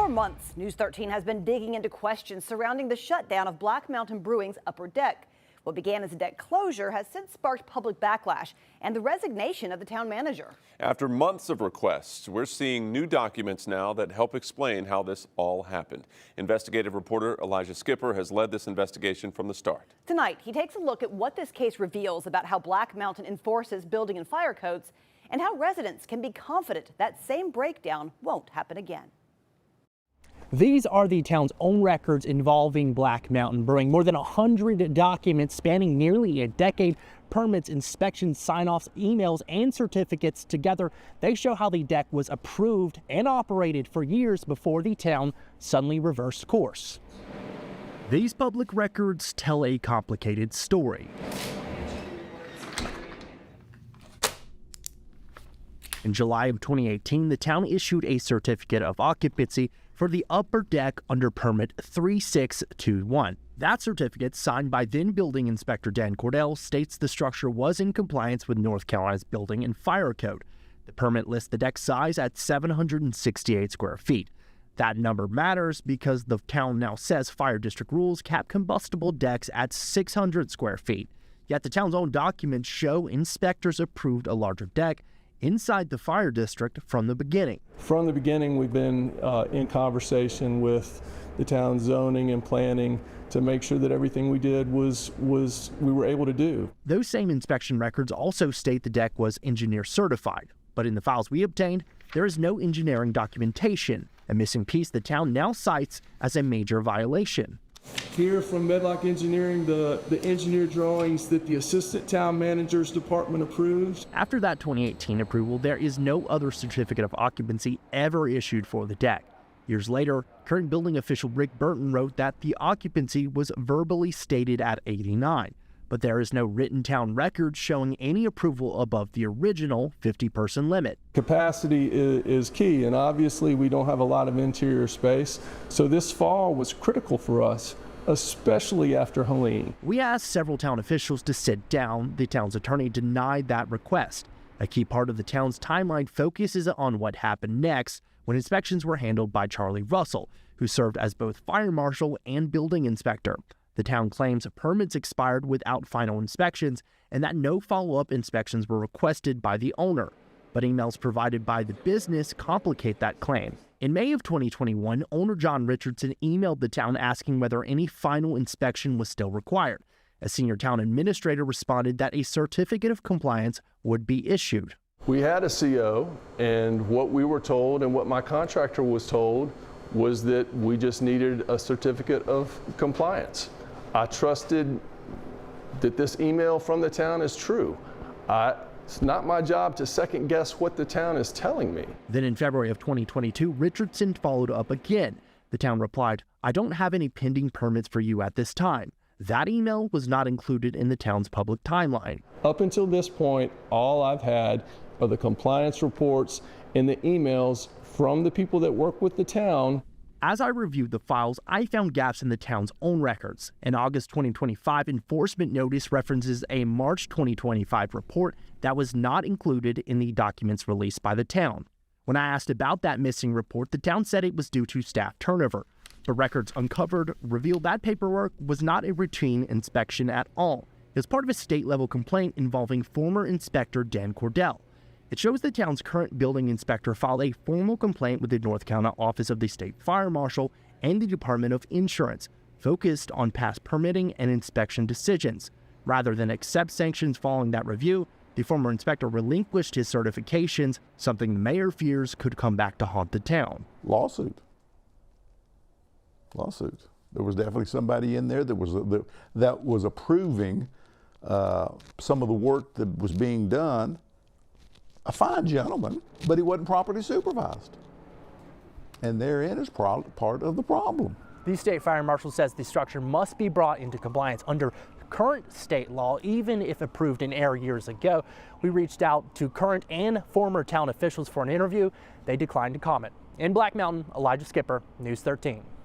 For months, News 13 has been digging into questions surrounding the shutdown of Black Mountain Brewing's upper deck. What began as a deck closure has since sparked public backlash and the resignation of the town manager. After months of requests, we're seeing new documents now that help explain how this all happened. Investigative reporter Elijah Skipper has led this investigation from the start. Tonight, he takes a look at what this case reveals about how Black Mountain enforces building and fire codes and how residents can be confident that same breakdown won't happen again. These are the town's own records involving Black Mountain Brewing. More than 100 documents spanning nearly a decade, permits, inspections, sign-offs, emails, and certificates. Together, they show how the deck was approved and operated for years before the town suddenly reversed course. These public records tell a complicated story. In July of 2018, the town issued a certificate of occupancy for the upper deck under permit 3621. That certificate, signed by then building inspector Dan Cordell, states the structure was in compliance with North Carolina's building and fire code. The permit lists the deck size at 768 square feet. That number matters because the town now says fire district rules cap combustible decks at 600 square feet. Yet the town's own documents show inspectors approved a larger deck inside the fire district from the beginning. From the beginning, we've been in conversation with the town zoning and planning to make sure that everything we did was we were able to do. Those same inspection records also state the deck was engineer certified, but in the files we obtained, there is no engineering documentation, a missing piece the town now cites as a major violation. Here from Medlock Engineering, the engineer drawings that the assistant town manager's department approved. After that 2018 approval, there is no other certificate of occupancy ever issued for the deck. Years later, current building official Rick Burton wrote that the occupancy was verbally stated at 89, but there is no written town record showing any approval above the original 50-person limit. Capacity is key, and obviously we don't have a lot of interior space, so this fall was critical for us, especially after Helene. We asked several town officials to sit down. The town's attorney denied that request. A key part of the town's timeline focuses on what happened next when inspections were handled by Charlie Russell, who served as both fire marshal and building inspector. The town claims permits expired without final inspections and that no follow-up inspections were requested by the owner. But emails provided by the business complicate that claim. In May of 2021, owner John Richardson emailed the town asking whether any final inspection was still required. A senior town administrator responded that a certificate of compliance would be issued. We had a CO, and what we were told and what my contractor was told was that we just needed a certificate of compliance. I trusted that this email from the town is true. It's not my job to second guess what the town is telling me. Then in February of 2022, Richardson followed up again. The town replied, "I don't have any pending permits for you at this time." That email was not included in the town's public timeline. Up until this point, all I've had are the compliance reports and the emails from the people that work with the town. As I reviewed the files, I found gaps in the town's own records. An August 2025 enforcement notice references a March 2025 report that was not included in the documents released by the town. When I asked about that missing report, the town said it was due to staff turnover. The records uncovered revealed that paperwork was not a routine inspection at all. It was part of a state-level complaint involving former inspector Dan Cordell. It shows the town's current building inspector filed a formal complaint with the North Carolina Office of the State Fire Marshal and the Department of Insurance, focused on past permitting and inspection decisions. Rather than accept sanctions following that review, the former inspector relinquished his certifications, something the mayor fears could come back to haunt the town. Lawsuit. There was definitely somebody in there that was approving some of the work that was being done. A fine gentleman, but he wasn't properly supervised. And therein is part of the problem. The state fire marshal says the structure must be brought into compliance under current state law, even if approved in error years ago. We reached out to current and former town officials for an interview. They declined to comment. In Black Mountain, Elijah Skipper, News 13.